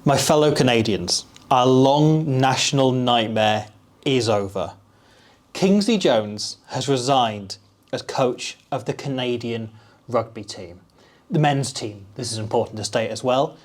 My fellow Canadians, our long national nightmare is over. Kingsley Jones has resigned as coach of the Canadian rugby team. The men's team, this is important to state as well.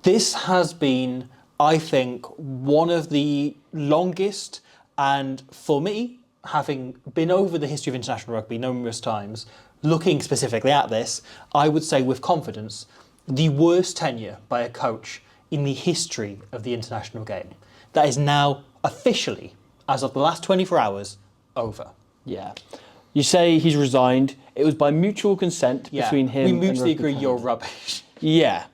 This has been, I think, one of the longest, and for me, having been over the history of international rugby numerous times, looking specifically at this, I would say with confidence, the worst tenure by a coach in the history of the international game. That is now officially, as of the last 24 hours, over. Yeah. You say he's resigned. It was by mutual consent between him and we mutually agree Canada. you're rubbish. Yeah.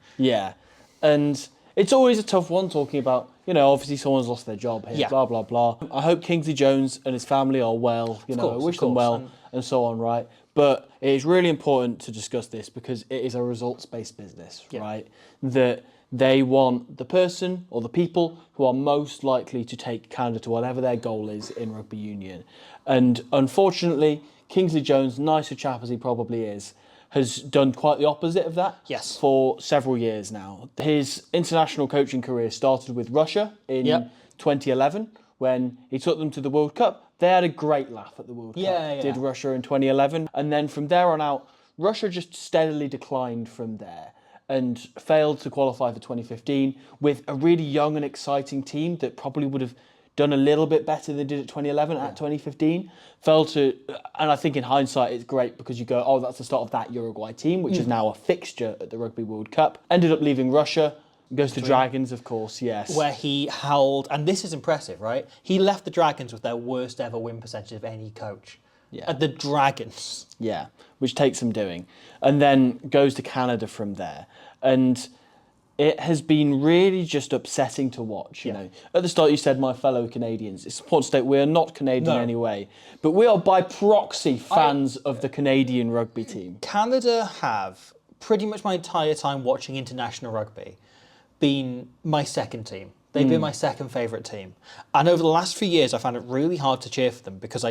And it's always a tough one talking about, obviously someone's lost their job here, blah, blah, blah. I hope Kingsley Jones and his family are well, I wish them well and so on, right? But it is really important to discuss this because it is a results-based business, right? That they want the person or the people who are most likely to take Canada to whatever their goal is in rugby union. And unfortunately, Kingsley Jones, nice a chap as he probably is, has done quite the opposite of that for several years now. His international coaching career started with Russia in 2011 when he took them to the World Cup. They had a great laugh at the World Cup, did Russia in 2011. And then from there on out, Russia just steadily declined from there and failed to qualify for 2015 with a really young and exciting team that probably would have done a little bit better than they did at 2011 at 2015. And I think in hindsight it's great because you go, oh, that's the start of that Uruguay team, which is now a fixture at the Rugby World Cup. Ended up leaving Russia, goes to Dragons, of course, yes. Where he held, and this is impressive, right? He left the Dragons with their worst ever win percentage of any coach. At the Dragons. Yeah, which takes some doing. And then goes to Canada from there. And it has been really just upsetting to watch, At the start you said, my fellow Canadians. It's important to state we are not Canadian anyway, but we are by proxy fans of the Canadian rugby team. Canada have, pretty much my entire time watching international rugby, been my second team. They've been my second favourite team. And over the last few years I found it really hard to cheer for them because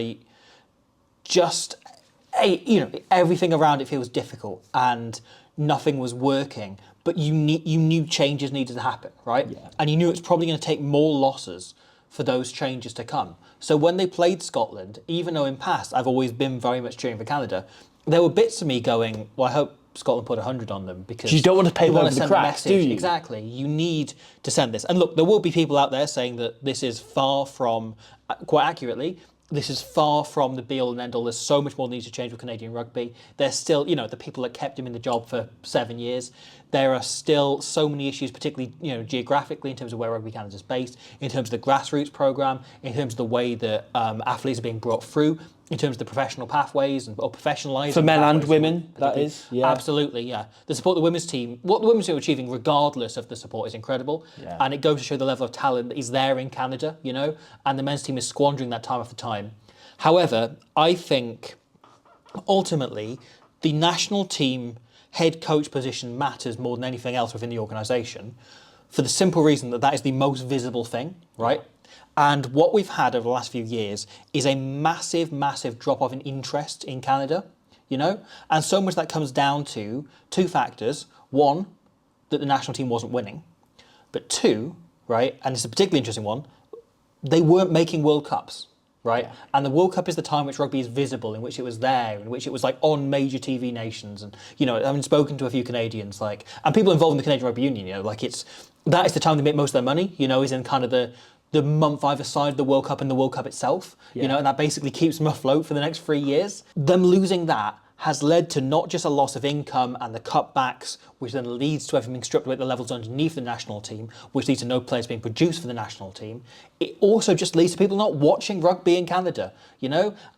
everything around it feels difficult and nothing was working, but you knew changes needed to happen, right? Yeah. And you knew it's probably going to take more losses for those changes to come. So when they played Scotland, even though in past I've always been very much cheering for Canada, there were bits of me going, well, I hope Scotland put 100 on them because you don't want to pay them over the cracks, do you? Exactly. You need to send this. And look, there will be people out there saying that this is far from, quite accurately, this is far from the be-all and end-all. There's so much more that needs to change with Canadian rugby. There's still, the people that kept him in the job for 7 years. There are still so many issues, particularly, geographically, in terms of where Rugby Canada is based, in terms of the grassroots program, in terms of the way that athletes are being brought through, in terms of the professional pathways or professionalising. For men and women, that is. Yeah. Absolutely, yeah. The support of the women's team, what the women's team are achieving, regardless of the support, is incredible. Yeah. And it goes to show the level of talent that is there in Canada, and the men's team is squandering that time after time. However, I think ultimately the national team head coach position matters more than anything else within the organisation for the simple reason that is the most visible thing, right? And what we've had over the last few years is a massive, massive drop-off in interest in Canada, And so much that comes down to two factors. One, that the national team wasn't winning. But two, right, and it's a particularly interesting one, they weren't making World Cups. Right, and the World Cup is the time in which rugby is visible, in which it was there, in which it was on major TV nations, and having spoken to a few Canadians, and people involved in the Canadian Rugby Union, that is the time they make most of their money, is in kind of the month either side of the World Cup and the World Cup itself, and that basically keeps them afloat for the next 3 years. Them losing that has led to not just a loss of income and the cutbacks, which then leads to everything being stripped away at the levels underneath the national team, which leads to no players being produced for the national team. It also just leads to people not watching rugby in Canada,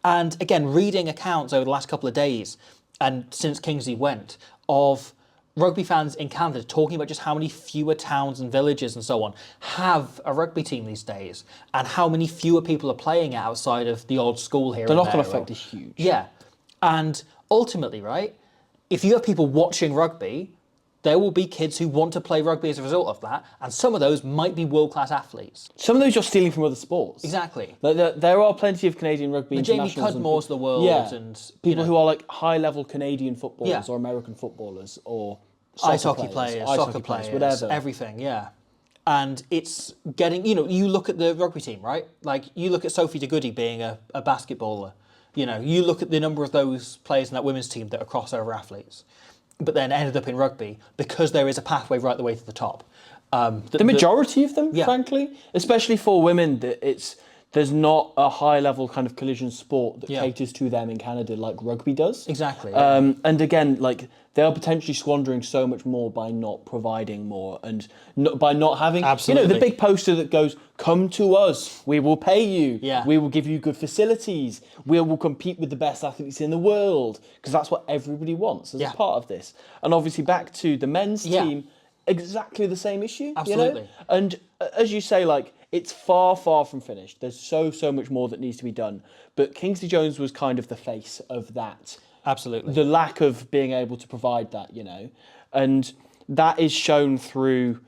And again, reading accounts over the last couple of days, and since Kingsley went, of rugby fans in Canada talking about just how many fewer towns and villages and so on have a rugby team these days, and how many fewer people are playing it outside of the odd school here. The knock-on effect is huge. Yeah. And ultimately, right, if you have people watching rugby, there will be kids who want to play rugby as a result of that, and some of those might be world-class athletes. Some of those you're stealing from other sports. Exactly. There are plenty of Canadian rugby internationals. Jamie Cudmores of the world. And people who are high-level Canadian footballers or American footballers or ice hockey players, soccer players, whatever. Everything, yeah. And it's getting, you look at the rugby team, right? Like, you look at Sophie de Goody being a basketballer. You look at the number of those players in that women's team that are crossover athletes, but then ended up in rugby because there is a pathway right the way to the top. The majority of them, frankly, especially for women, there's not a high-level kind of collision sport that caters to them in Canada like rugby does. Exactly. And again, like, they are potentially squandering so much more by not providing more and by not having, the big poster that goes, "Come to us, we will pay you, we will give you good facilities, we will compete with the best athletes in the world," because that's what everybody wants as a part of this. And obviously back to the men's team, exactly the same issue. Absolutely. And as you say, like, it's far, far from finished. There's so much more that needs to be done. But Kingsley Jones was kind of the face of that. Absolutely. The lack of being able to provide that, and that is shown through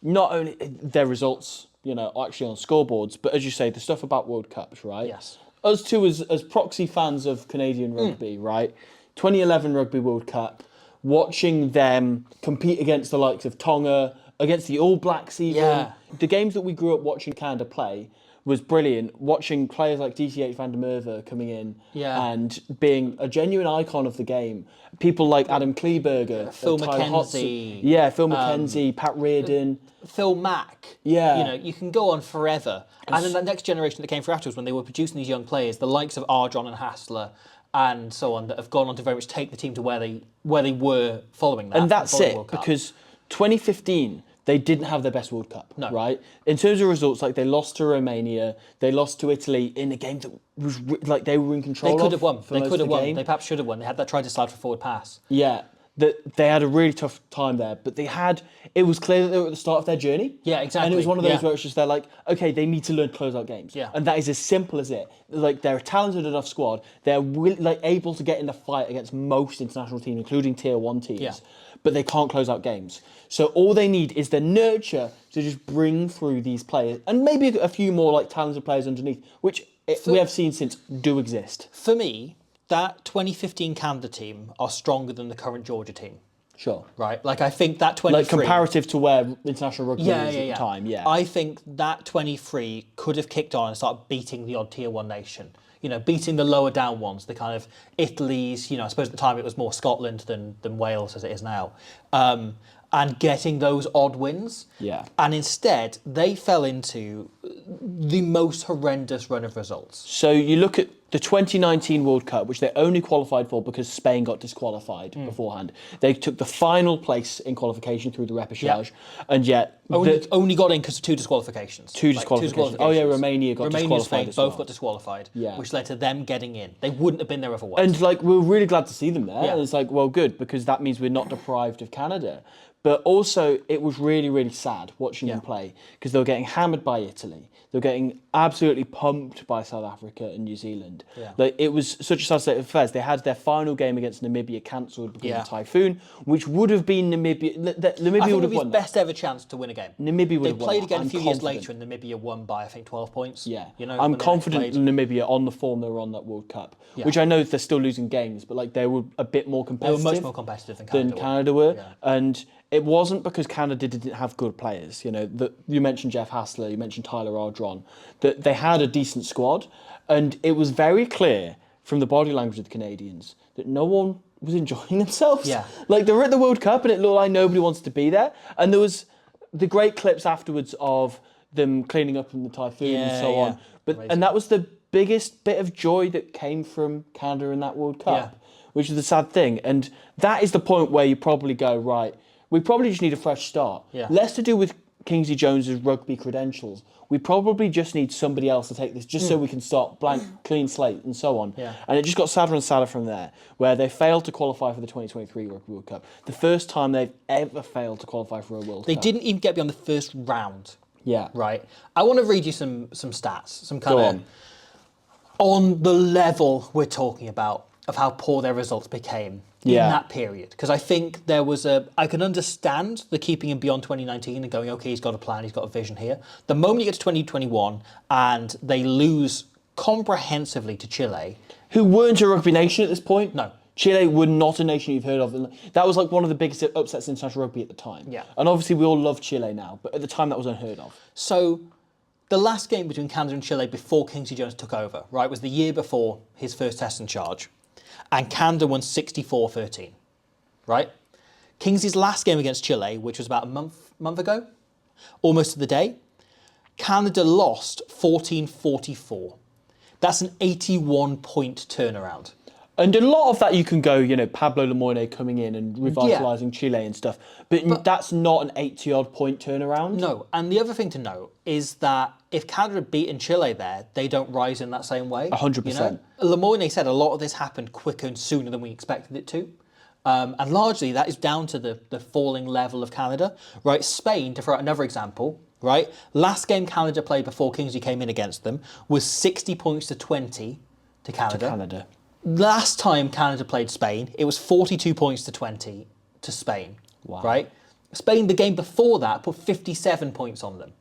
not only their results, actually on scoreboards, but as you say, the stuff about World Cups, right? Yes. Us two as proxy fans of Canadian rugby, right? 2011 Rugby World Cup, watching them compete against the likes of Tonga, against the All Blacks even. Yeah. The games that we grew up watching Canada play was brilliant. Watching players like DCH van der Merwe coming in and being a genuine icon of the game. People like Adam Kleeberger, Phil Tyler McKenzie. Hodgson, Phil McKenzie, Pat Reardon. Phil Mack. Yeah. You can go on forever. And then that next generation that came through afterwards, when they were producing these young players, the likes of Ardron and Hassler and so on, that have gone on to very much take the team to where they were following that. And that's it, because 2015... they didn't have their best World Cup, right? In terms of results, like, they lost to Romania, they lost to Italy in a game that was like they were in control. They could have won. They could have won. They perhaps should have won. They had that try to slide for forward pass. Yeah, they had a really tough time there, but it was clear that they were at the start of their journey. Yeah, exactly. And it was one of those where it's just they're like, okay, they need to learn to close out games. Yeah. And that is as simple as it. Like, they're a talented enough squad. They're able to get in the fight against most international teams, including Tier 1 teams. Yeah. But they can't close out games. So all they need is the nurture to just bring through these players, and maybe a few more like talented players underneath, which we have seen since do exist. For me, that 2015 Canada team are stronger than the current Georgia team. Sure. Right? Like, I think that 23... like, comparative to where international rugby is at the time, I think that 23 could have kicked on and started beating the odd Tier 1 nation. Beating the lower down ones, the kind of Italy's, I suppose at the time it was more Scotland than Wales as it is now. And getting those odd wins. Yeah. And instead, they fell into the most horrendous run of results. So you look at the 2019 World Cup, which they only qualified for because Spain got disqualified beforehand. They took the final place in qualification through the repechage, and yet... only got in because of two disqualifications. Two disqualifications. Oh yeah, Romania got disqualified as well. Both got disqualified, which led to them getting in. They wouldn't have been there otherwise. And like, we're really glad to see them there. And it's like, well, good, because that means we're not deprived of Canada. But also, it was really, really sad watching them play, because they were getting hammered by Italy. They were getting absolutely pumped by South Africa and New Zealand. Yeah. Like, it was such a sad state of affairs. They had their final game against Namibia cancelled because of the typhoon, which would have been Namibia. Namibia would have won. His best ever chance to win a game. Namibia would have won. They played again a few years later, and Namibia won by, I think, 12 points. Yeah, I'm confident in Namibia on the form they were on that World Cup, which I know they're still losing games, but like, they were a bit more competitive. They were much more competitive than Canada were. And it wasn't because Canada didn't have good players. You mentioned Jeff Hassler, you mentioned Tyler Ardron, that they had a decent squad, and it was very clear from the body language of the Canadians that no one was enjoying themselves. Yeah. Like, they were at the World Cup and it looked like nobody wanted to be there. And there was the great clips afterwards of them cleaning up from the typhoon and so on. And that was the biggest bit of joy that came from Canada in that World Cup, which is the sad thing. And that is the point where you probably go, right, we probably just need a fresh start. Yeah. Less to do with Kingsley Jones's rugby credentials. We probably just need somebody else to take this, just so we can start blank, clean slate and so on. Yeah. And it just got sadder and sadder from there, where they failed to qualify for the 2023 Rugby World Cup. The first time they've ever failed to qualify for a World Cup. They didn't even get beyond the first round. Yeah. Right. I want to read you some stats, some kind of... on the level we're talking about of how poor their results became in that period. Because I think there was I can understand the keeping him beyond 2019 and going, okay, he's got a plan, he's got a vision here. The moment you get to 2021 and they lose comprehensively to Chile... who weren't a rugby nation at this point? No. Chile were not a nation you've heard of. That was like one of the biggest upsets in international rugby at the time. Yeah. And obviously we all love Chile now, but at the time that was unheard of. So the last game between Canada and Chile before Kingsley Jones took over, right, was the year before his first test in charge. And Canada won 64-13, right? Kingsley's last game against Chile, which was about a month ago, almost to the day, Canada lost 14-44. That's an 81-point turnaround. And a lot of that you can go, Pablo Lemoyne coming in and revitalising Chile and stuff. But that's not an 80-odd point turnaround. No, and the other thing to note is that if Canada had beaten Chile there, they don't rise in that same way. 100%. Lemoyne said a lot of this happened quicker and sooner than we expected it to. And largely that is down to the falling level of Canada. Right, Spain, to throw out another example, right, last game Canada played before Kingsley came in against them was 60 points to 20 to Canada. Last time Canada played Spain, it was 42 points to 20 to Spain. Wow. Right? Spain, the game before that, put 57 points on them.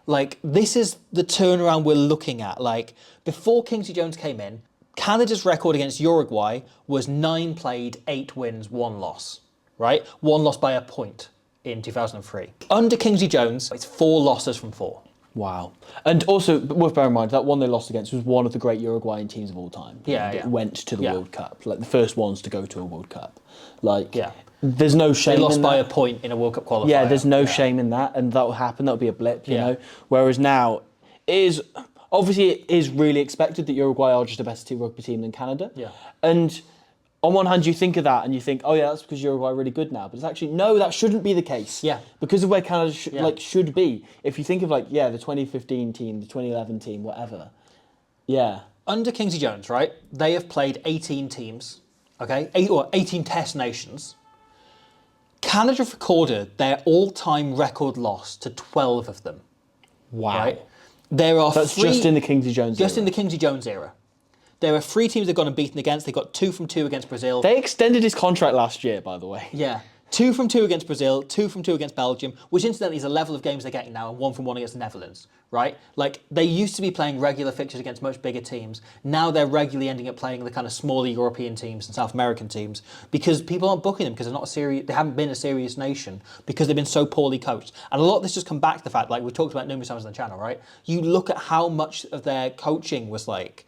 Like, this is the turnaround we're looking at. Like, before Kingsley Jones came in, Canada's record against Uruguay was 9 played, 8 wins, 1 loss. Right? 1 loss by a point in 2003. Under Kingsley Jones, it's 4 losses from 4. Wow. And also, worth bearing in mind, that one they lost against was one of the great Uruguayan teams of all time. That went to the World Cup. Like, the first ones to go to a World Cup. Like, there's no shame in that. They lost by a point in a World Cup qualifier. Yeah, there's no shame in that, and that will happen. That'll be a blip, you know. Whereas now, it is really expected that Uruguay are just a better rugby team than Canada. Yeah. And on one hand, you think of that and you think, oh yeah, that's because Uruguay are really good now. But it's actually, no, that shouldn't be the case. Yeah. Because of where Canada should be. If you think of the 2015 team, the 2011 team, whatever. Yeah. Under Kingsley Jones, right, they have played 18 teams, okay, 18 test nations. Canada have recorded their all-time record loss to 12 of them. Wow. Right? That's just in the Kingsley Jones era. Just in the Kingsley Jones era. There are 3 teams they've gone and beaten against. They got 2 from 2 against Brazil. They extended his contract last year, by the way. Yeah. 2 from 2 against Brazil, 2 from 2 against Belgium, which incidentally is a level of games they're getting now, and 1 from 1 against the Netherlands, right? Like, they used to be playing regular fixtures against much bigger teams. Now they're regularly ending up playing the kind of smaller European teams and South American teams because people aren't booking them because they haven't been a serious nation because they've been so poorly coached. And a lot of this just come back to the fact, like we've talked about numerous times on the channel, right? You look at how much of their coaching was like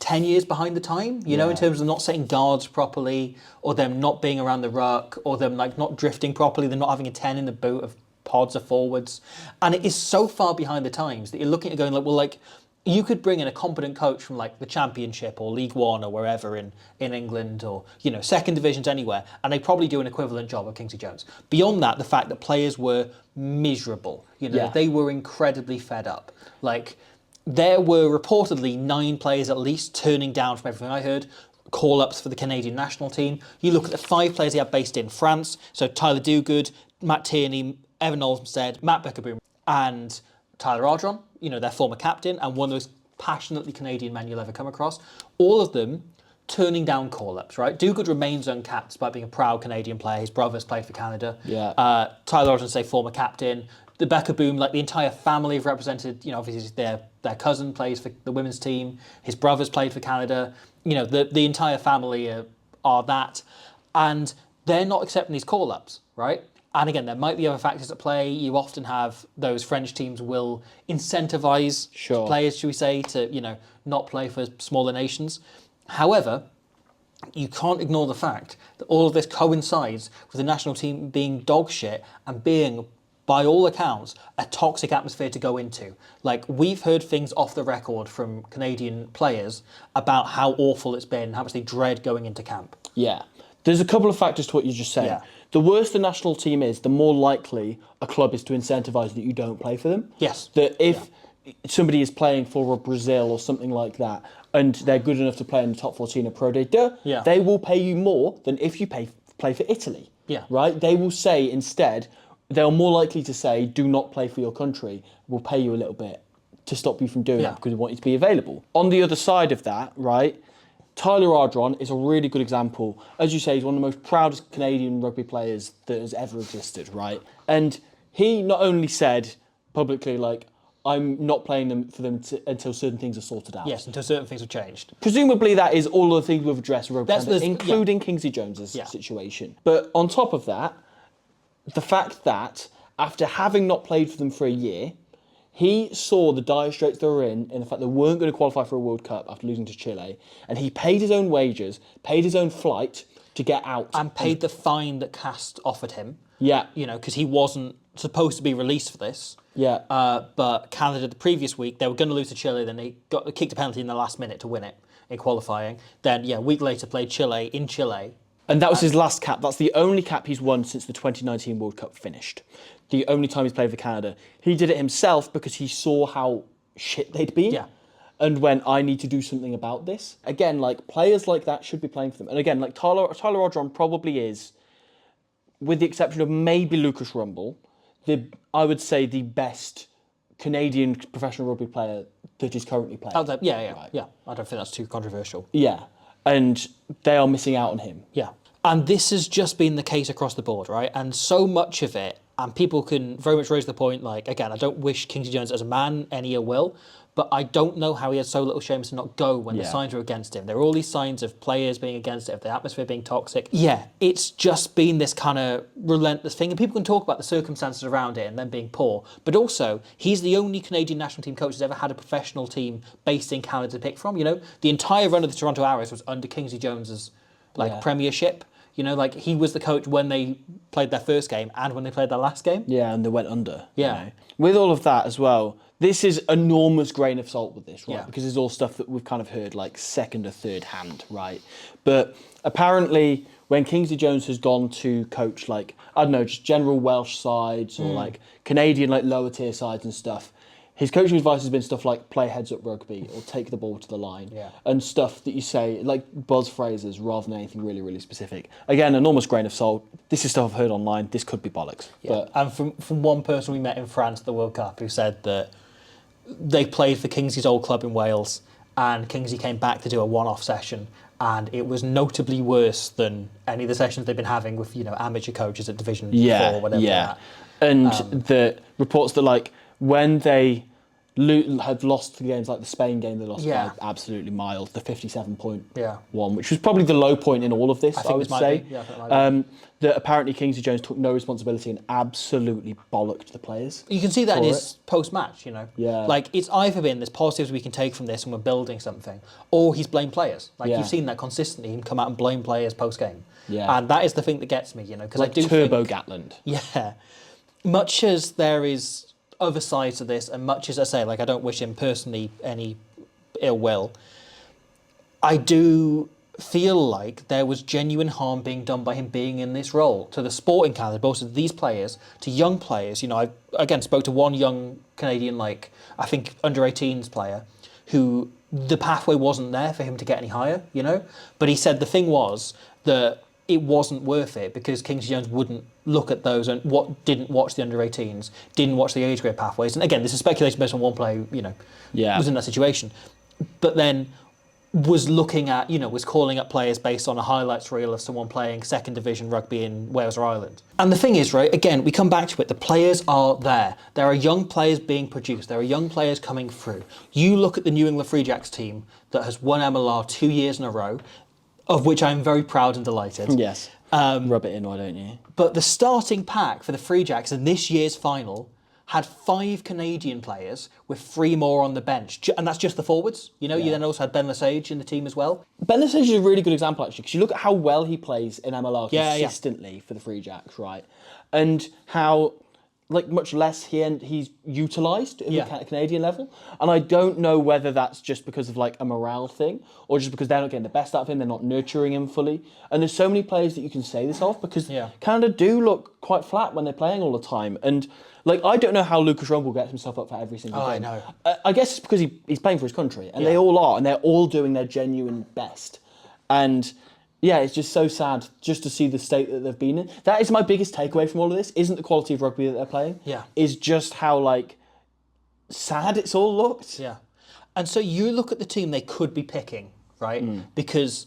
10 years behind the time, you know, in terms of not setting guards properly, or them not being around the ruck, or them like not drifting properly, them not having a 10 in the boot of pods or forwards. And it is so far behind the times that you're looking at going like, well, like, you could bring in a competent coach from like the Championship or League One or wherever in England or, you know, second divisions anywhere, and they probably do an equivalent job of Kingsley Jones. Beyond that, the fact that players were miserable, you know, they were incredibly fed up. Like, there were reportedly 9 players at least turning down, from everything I heard, call-ups for the Canadian national team. You look at the 5 players they have based in France, so Tyler Duguid, Matt Tierney, Evan Olmsted, Matt Beckerboom, and Tyler Ardron, you know, their former captain, and one of those passionately Canadian men you'll ever come across. All of them turning down call-ups, right? Duguid remains uncapped despite being a proud Canadian player. His brother's played for Canada. Yeah. Tyler Ardron, say, former captain. The Beckerboom, like the entire family have represented, you know, obviously their cousin plays for the women's team, his brother's played for Canada, you know, the entire family are that, and they're not accepting these call-ups, right? And again, there might be other factors at play. You often have those French teams will incentivise players, should we say, to, you know, not play for smaller nations. However, you can't ignore the fact that all of this coincides with the national team being dog shit and being, by all accounts, a toxic atmosphere to go into. Like, we've heard things off the record from Canadian players about how awful it's been, how much they dread going into camp. Yeah. There's a couple of factors to what you just said. Yeah. The worse the national team is, the more likely a club is to incentivise that you don't play for them. Yes. That if somebody is playing for a Brazil or something like that, and they're good enough to play in the top 14 of Pro D2, they will pay you more than if you play for Italy. Yeah. Right? They will say instead, they're more likely to say, do not play for your country. We'll pay you a little bit to stop you from doing that because we want you to be available. On the other side of that, right, Tyler Ardron is a really good example. As you say, he's one of the most proudest Canadian rugby players that has ever existed, right? And he not only said publicly, like, I'm not playing them until certain things are sorted out. Yes, until certain things have changed. Presumably that is all of the things we've addressed with Rugby Canada, including yeah. Kingsley Jones's situation. But on top of that, the fact that after having not played for them for a year, he saw the dire straits they were in the fact they weren't going to qualify for a World Cup after losing to Chile, and he paid his own wages, paid his own flight to get out. And paid the fine that Cast offered him. Yeah. You know, because he wasn't supposed to be released for this. Yeah. But Canada, the previous week, they were going to lose to Chile, then they kicked a penalty in the last minute to win it in qualifying. Then, a week later played Chile in Chile. And that was his last cap. That's the only cap he's won since the 2019 World Cup finished. The only time he's played for Canada. He did it himself because he saw how shit they'd been. Yeah. And when I need to do something about this. Again, like, players like that should be playing for them. And again, like, Tyler Orgeron probably is, with the exception of maybe Lucas Rumble, I would say the best Canadian professional rugby player that is currently playing. Yeah. I don't think that's too controversial. Yeah. And they are missing out on him. Yeah. And this has just been the case across the board, right? And so much of it, and people can very much raise the point, like, again, I don't wish Kingsley Jones as a man any ill will, but I don't know how he had so little shame to not go when the signs were against him. There were all these signs of players being against it, of the atmosphere being toxic. Yeah, it's just been this kind of relentless thing. And people can talk about the circumstances around it and them being poor. But also, he's the only Canadian national team coach who's ever had a professional team based in Canada to pick from. You know, the entire run of the Toronto Arrows was under Kingsley Jones's premiership. You know, like, he was the coach when they played their first game and when they played their last game. Yeah, and they went under. Yeah. You know. With all of that as well, this is enormous grain of salt with this, right? Yeah. Because it's all stuff that we've kind of heard, like, second or third hand, right? But apparently, when Kingsley Jones has gone to coach, like, I don't know, just general Welsh sides or, like, Canadian, like, lower tier sides and stuff, his coaching advice has been stuff like play heads up rugby or take the ball to the line and stuff that you say, like buzz phrases rather than anything really, really specific. Again, enormous grain of salt. This is stuff I've heard online. This could be bollocks. Yeah. But and from one person we met in France at the World Cup who said that they played for Kingsley's old club in Wales and Kingsley came back to do a one-off session and it was notably worse than any of the sessions they've been having with, you know, amateur coaches at Division 4 or whatever. Yeah, and the reports that, like, when they had lost the games, like the Spain game, they lost by absolutely miles, the 57-point one, which was probably the low point in all of this, I would say. That apparently Kingsley Jones took no responsibility and absolutely bollocked the players. You can see that in his post-match, you know. Yeah. Like, it's either been there's positives we can take from this and we're building something, or he's blamed players. Like, you've seen that consistently, him come out and blame players post-game. Yeah. And that is the thing that gets me, you know, because like I do Turbo think, Gatland. Yeah. Much as there is other sides to this, and much as I say, like, I don't wish him personally any ill will, I do feel like there was genuine harm being done by him being in this role to the sport in Canada, both to these players, to young players. You know, I again spoke to one young Canadian, like, I think under 18s player, who the pathway wasn't there for him to get any higher, you know, but he said the thing was that it wasn't worth it because Kingsley Jones wouldn't look at those and didn't watch the under-18s, didn't watch the age grade pathways. And again, this is speculation based on one player, you know, was in that situation. But then was looking at, you know, was calling up players based on a highlights reel of someone playing second division rugby in Wales or Ireland. And the thing is, right, again, we come back to it, the players are there. There are young players being produced. There are young players coming through. You look at the New England Free Jacks team that has won MLR 2 years in a row, of which I'm very proud and delighted. Yes. Rub it in, why don't you? But the starting pack for the Free Jacks in this year's final had 5 Canadian players with 3 more on the bench. And that's just the forwards. You know, you then also had Ben Lesage in the team as well. Ben Lesage is a really good example, actually, because you look at how well he plays in MLR consistently for the Free Jacks, right? And how, like, much less he's utilised in the Canadian level. And I don't know whether that's just because of, like, a morale thing or just because they're not getting the best out of him, they're not nurturing him fully. And there's so many players that you can say this of because Canada do look quite flat when they're playing all the time. And, like, I don't know how Lucas Rumble gets himself up for every single game. I know. I guess it's because he's playing for his country, and they all are, and they're all doing their genuine best. And yeah, it's just so sad just to see the state that they've been in. That is my biggest takeaway from all of this, isn't the quality of rugby that they're playing. Yeah. Is just how, like, sad it's all looked. Yeah. And so you look at the team they could be picking, right? Because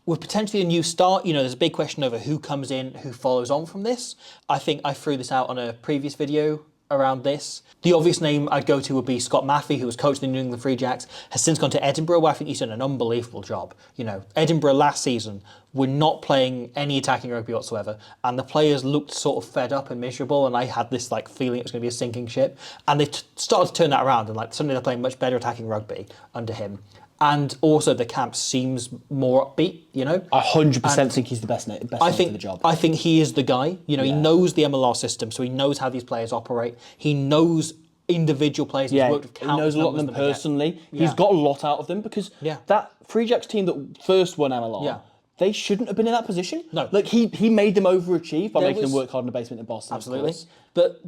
with potentially a new start, you know, there's a big question over who comes in, who follows on from this. I think I threw this out on a previous video around this. The obvious name I'd go to would be Scott Maffey, who was coach of the New England Free Jacks, has since gone to Edinburgh, where I think he's done an unbelievable job. You know, Edinburgh last season were not playing any attacking rugby whatsoever, and the players looked sort of fed up and miserable, and I had this like feeling it was going to be a sinking ship. And they started to turn that around, and like suddenly they're playing much better attacking rugby under him. And also the camp seems more upbeat, you know. I 100% think he's the best man for the job. I think he is the guy. You know, he knows the MLR system, so he knows how these players operate. He knows individual players. He's worked with countless he knows a lot of them personally. Yeah. He's got a lot out of them because that Free Jacks team that first won MLR, they shouldn't have been in that position. No. Like, he made them overachieve by making them work hard in the basement in Boston. Absolutely. But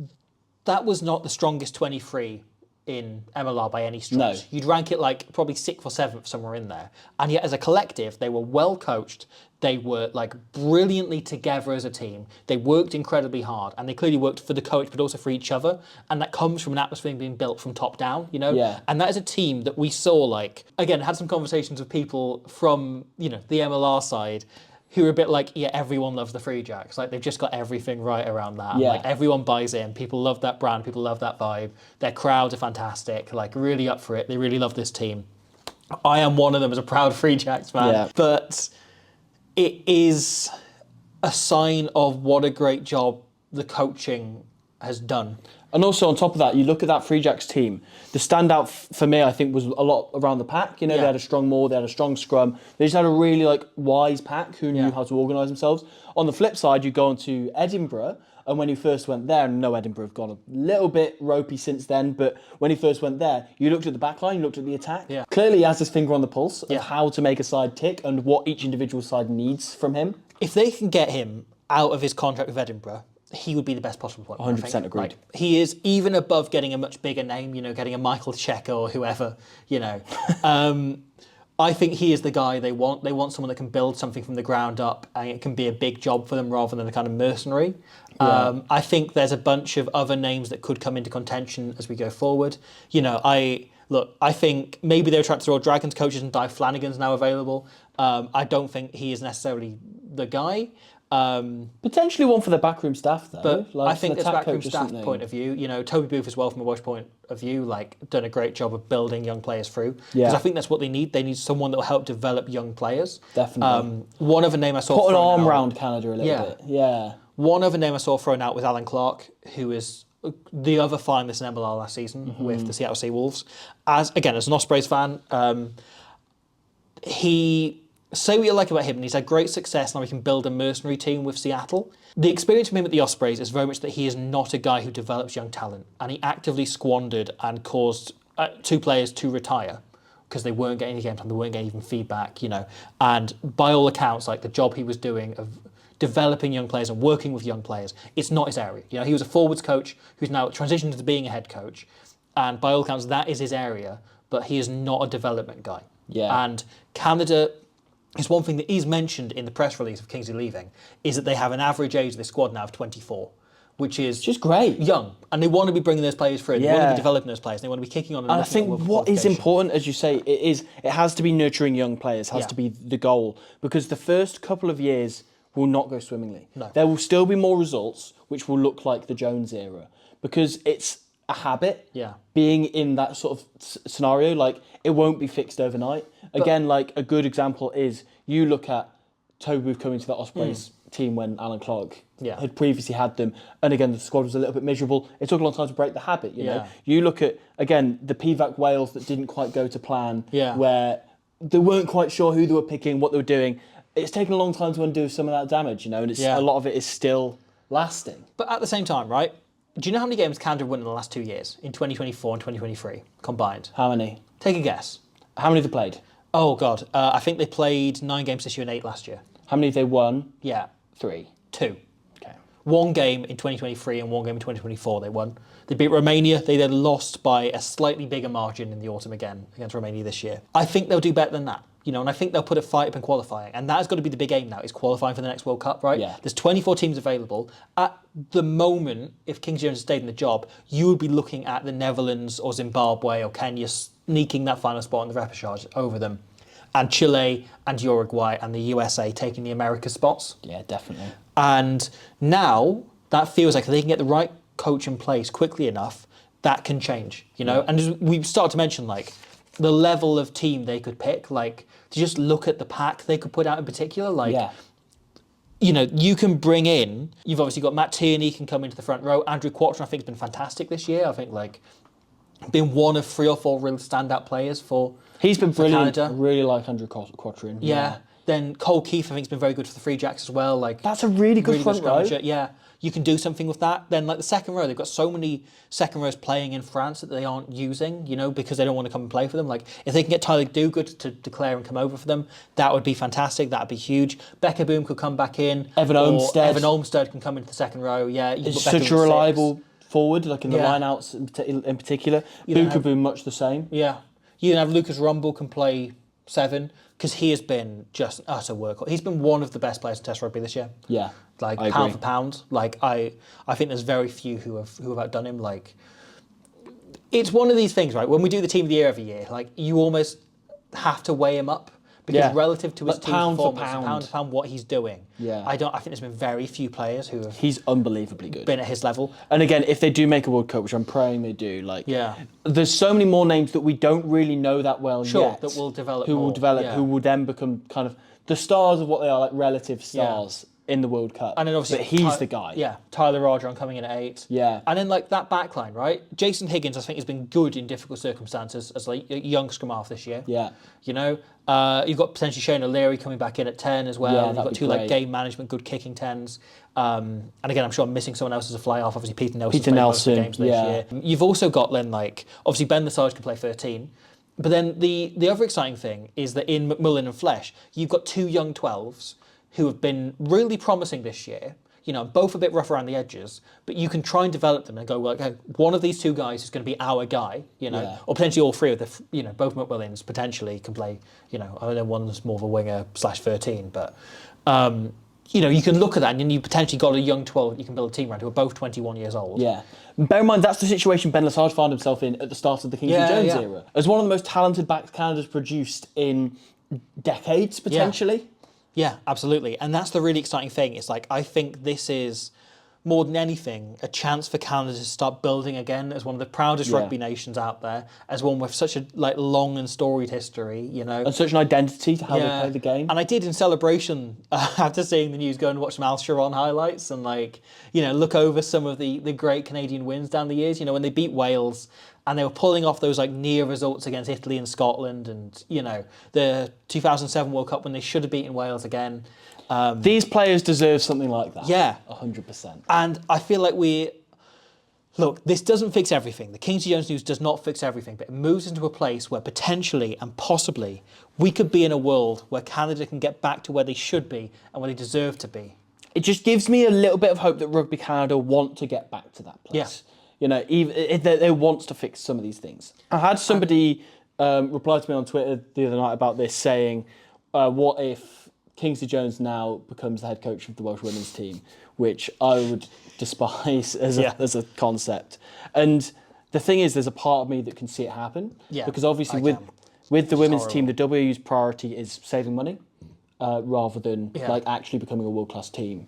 that was not the strongest 23 in MLR by any stretch. No. You'd rank it like probably 6th or 7th, somewhere in there. And yet as a collective, they were well coached. They were like brilliantly together as a team. They worked incredibly hard, and they clearly worked for the coach, but also for each other. And that comes from an atmosphere being built from top down, you know? Yeah. And that is a team that we saw, like, again, had some conversations with people from, you know, the MLR side, who are a bit like, yeah, everyone loves the Free Jacks. Like, they've just got everything right around that. Yeah. Like, everyone buys in. People love that brand. People love that vibe. Their crowds are fantastic. Like, really up for it. They really love this team. I am one of them as a proud Free Jacks fan. Yeah. But it is a sign of what a great job the coaching has done. And also on top of that, you look at that Free Jacks team. The standout for me, I think, was a lot around the pack. You know, they had a strong maul, they had a strong scrum. They just had a really wise pack who knew how to organise themselves. On the flip side, you go on to Edinburgh, and when he first went there, and I know Edinburgh have gone a little bit ropey since then, but when he first went there, you looked at the back line, you looked at the attack. Yeah. Clearly he has his finger on the pulse of how to make a side tick and what each individual side needs from him. If they can get him out of his contract with Edinburgh, he would be the best possible player. 100% agreed. Like, he is even above getting a much bigger name, you know, getting a Michael Checker or whoever, you know. I think he is the guy they want. They want someone that can build something from the ground up, and it can be a big job for them rather than a kind of mercenary. I think there's a bunch of other names that could come into contention as we go forward. You know, I think maybe they're trying to throw Dragons coaches, and Di Flanagan's now available. I don't think he is necessarily the guy. Potentially one for the backroom staff, though. But I think as a backroom staff point of view, you know, Toby Booth as well from a Welsh point of view, like, done a great job of building young players through. Because I think that's what they need. They need someone that will help develop young players. Definitely. One other name I saw put an arm around Canada a little bit. Yeah. One other name I saw thrown out was Alan Clark, who is the other finalist in MLR last season with the Seattle Seawolves. As an Ospreys fan, say what you like about him, and he's had great success. Now he can build a mercenary team with Seattle. The experience from him at the Ospreys is very much that he is not a guy who develops young talent, and he actively squandered and caused 2 players to retire because they weren't getting any game time, they weren't getting even feedback, you know. And by all accounts, like, the job he was doing of developing young players and working with young players, it's not his area. You know, he was a forwards coach who's now transitioned to being a head coach, and by all accounts, that is his area. But he is not a development guy. Yeah. And Canada. It's one thing that is mentioned in the press release of Kingsley leaving, is that they have an average age of the squad now of 24, which is just great, young, and they want to be bringing those players through. They want to be developing those players. They want to be kicking on. And I think what is important, as you say, it has to be nurturing young players. Has to be the goal, because the first couple of years will not go swimmingly. No. There will still be more results which will look like the Jones era, because it's a habit. Yeah. Being in that sort of scenario, like, it won't be fixed overnight. Again, like, a good example is you look at Toby Booth coming to the Ospreys team when Alan Clark had previously had them, and again the squad was a little bit miserable. It took a long time to break the habit. You know, you look at again the PVAC Wales that didn't quite go to plan, where they weren't quite sure who they were picking, what they were doing. It's taken a long time to undo some of that damage, you know, and it's a lot of it is still lasting. But at the same time, right? Do you know how many games Canada won in the last 2 years, in 2024 and 2023 combined? How many? Take a guess. How many have they played? Oh God, I think they played 9 games this year and 8 last year. How many have they won? Yeah. 3. 2. Okay. 1 game in 2023 and 1 game in 2024 they won. They beat Romania. They then lost by a slightly bigger margin in the autumn again against Romania this year. I think they'll do better than that. You know, and I think they'll put a fight up in qualifying. And that has got to be the big aim now, is qualifying for the next World Cup, right? Yeah. There's 24 teams available. At the moment, if Kingsley Jones stayed in the job, you would be looking at the Netherlands or Zimbabwe or Kenya sneaking that final spot in the repechage over them. And Chile and Uruguay and the USA taking the America spots. Yeah, definitely. And now that feels like if they can get the right coach in place quickly enough, that can change, you know? And as we start to mention, like, the level of team they could pick, like, to just look at the pack they could put out in particular, like, you know, you can bring in, you've obviously got Matt Tierney can come into the front row. Andrew Quattro, I think, has been fantastic this year. I think, like, been one of 3 or 4 real standout players for He's been brilliant. Canada. I really like Andrew Quattro. Yeah. Then Cole Keefe, I think, has been very good for the Free Jacks as well. Like, that's a really good front row. Yeah. You can do something with that. Then, like, the second row, they've got so many second rows playing in France that they aren't using, you know, because they don't want to come and play for them. Like, if they can get Tyler Duguid to declare and come over for them, that would be fantastic. That would be huge. Becca Boom could come back in. Evan Olmsted can come into the second row. Yeah, he's such a reliable forward, like in the line-outs in particular. Buka Boom, much the same. Yeah. You can have Lucas Rumble can play 7, because he has been just utter workhorse. He's been one of the best players in Test Rugby this year. Yeah, like pound for pound. Like I think there's very few who have outdone him. Like, it's one of these things, right? When we do the Team of the Year every year, like, you almost have to weigh him up. Because relative to his team performance, pound for pound, what he's doing, I think there's been very few players who have. He's unbelievably good. Been at his level. And again, if they do make a World Cup, which I'm praying they do, like, there's so many more names that we don't really know that well yet. That will develop. Who will then become kind of the stars of what they are, like relative stars in the World Cup. And then obviously, but he's the guy. Yeah, Tyler Rodron coming in at 8. Yeah. And then, like, that backline, right? Jason Higgins, I think, has been good in difficult circumstances as, like, a young scrum half this year. Yeah. You know, you've got potentially Shane O'Leary coming back in at 10 as well. You've got 2 like game management, good kicking 10s. And again, I'm sure I'm missing someone else as a fly off. Obviously, Peter Nelson. Most of the games this year. You've also got then, like, obviously Ben Lesage can play 13. But then the other exciting thing is that in McMullen and Flesh, you've got 2 young 12s who have been really promising this year. You know, both a bit rough around the edges, but you can try and develop them and go, well, okay, one of these 2 guys is going to be our guy, you know, or potentially all 3 of the, you know, both McMullins potentially can play, you know, I know one's more of a winger /13, but, you know, you can look at that and then you potentially got a young 12 that you can build a team around who are both 21 years old. Yeah. Bear in mind, that's the situation Ben Lesage found himself in at the start of the Kingsley Jones era. As one of the most talented backs Canada's produced in decades, potentially. Yeah, absolutely. And that's the really exciting thing. It's like, I think this is, more than anything, a chance for Canada to start building again as one of the proudest rugby nations out there, as one with such a long and storied history, you know. And such an identity to how they play the game. And I did in celebration, after seeing the news, go and watch some Al Sharon highlights and, like, you know, look over some of the great Canadian wins down the years. You know, when they beat Wales and they were pulling off those, like, near results against Italy and Scotland, and, you know, the 2007 World Cup when they should have beaten Wales again. These players deserve something like that. Yeah. 100%. And I feel like look, this doesn't fix everything. The Kingsley Jones news does not fix everything, but it moves into a place where potentially and possibly we could be in a world where Canada can get back to where they should be and where they deserve to be. It just gives me a little bit of hope that Rugby Canada want to get back to that place. Yeah. You know, even if they want to fix some of these things. I had somebody reply to me on Twitter the other night about this, saying, what if Kingsley Jones now becomes the head coach of the Welsh women's team, which I would despise as a concept. And the thing is, there's a part of me that can see it happen. Yeah, because obviously with the women's team, the WU's priority is saving money rather than like actually becoming a world-class team.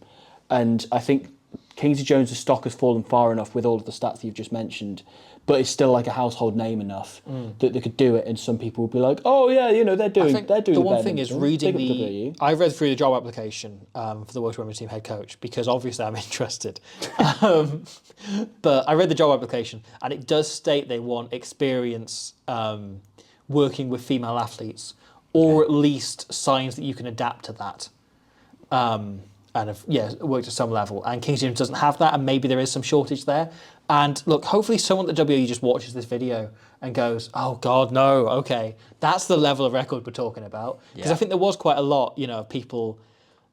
And I think Kingsley Jones' stock has fallen far enough with all of the stats that you've just mentioned, but it's still like a household name enough that they could do it, and some people would be like, "Oh yeah, you know, they're doing." The one thing is reading I read through the job application for the Welsh Women's Team head coach because obviously I'm interested, but I read the job application and it does state they want experience working with female athletes, or at least signs that you can adapt to that. And have worked at some level. And Kingsley Jones doesn't have that, and maybe there is some shortage there. And look, hopefully someone at the WU just watches this video and goes, oh God, no, okay. That's the level of record we're talking about. Because I think there was quite a lot, you know, of people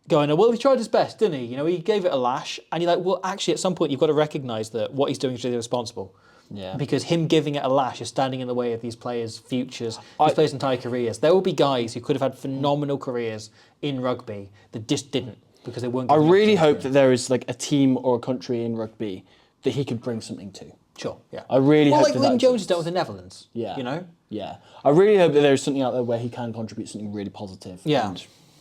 going, well, he tried his best, didn't he? You know, he gave it a lash. And you're like, well, actually, at some point, you've got to recognise that what he's doing is really responsible. Yeah. Because him giving it a lash is standing in the way of these players' futures, these players' entire careers. There will be guys who could have had phenomenal careers in rugby that just didn't. Because they weren't. I really hope that there is like a team or a country in rugby that he could bring something to. Sure, yeah. I really hope like Lynn Jones has done with the Netherlands. Yeah. You know? Yeah. I really hope that there is something out there where he can contribute something really positive. Yeah.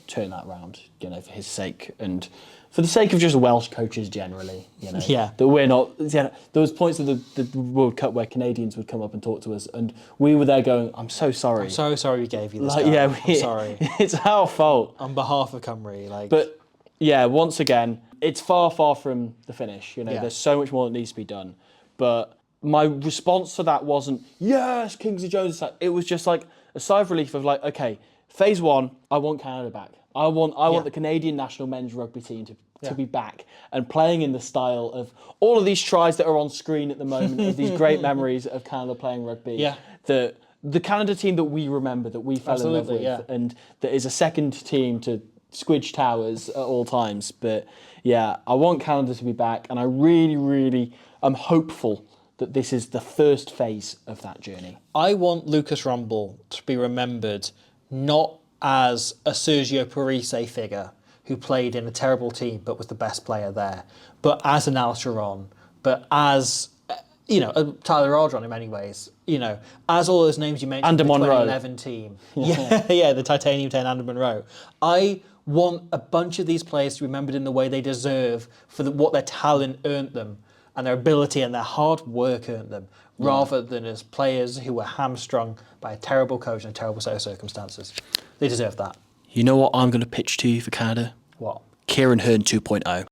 turn that round, you know, for his sake and for the sake of just Welsh coaches generally, you know. Yeah. That we're not. Yeah, there was points of the World Cup where Canadians would come up and talk to us, and we were there going, "I'm so sorry. I'm so sorry we gave you this. Like, guy. yeah, I'm sorry. It's our fault On behalf of Cymru, like. But yeah, once again, it's far from the finish. You know, Yeah. there's so much more that needs to be done. But my response to that wasn't, yes, Kingsley Jones. It was just like a sigh of relief of like, okay, phase one, I want Canada back. I want the Canadian national men's rugby team to be back and playing in the style of all of these tries that are on screen at the moment, of these great memories of Canada playing rugby. Yeah. The Canada team that we remember, that we fell in love with, and that is a second team to Squidge Towers at all times. But yeah, I want Canada to be back, and I really am hopeful that this is the first phase of that journey. I want Lucas Rumble to be remembered not as a Sergio Parise figure who played in a terrible team but was the best player there, but as an Alceron, but as, you know, a Tyler Ardron in many ways, you know, as all those names you mentioned, And the Monroe. 2011 team. Yeah, the Titanium 10 and Monroe. I want a bunch of these players to be remembered in the way they deserve for what their talent earned them and their ability and their hard work earned them, rather than as players who were hamstrung by a terrible coach and a terrible set of circumstances. They deserve that. You know what I'm going to pitch to you for Canada? What? Kieran Hearn 2.0.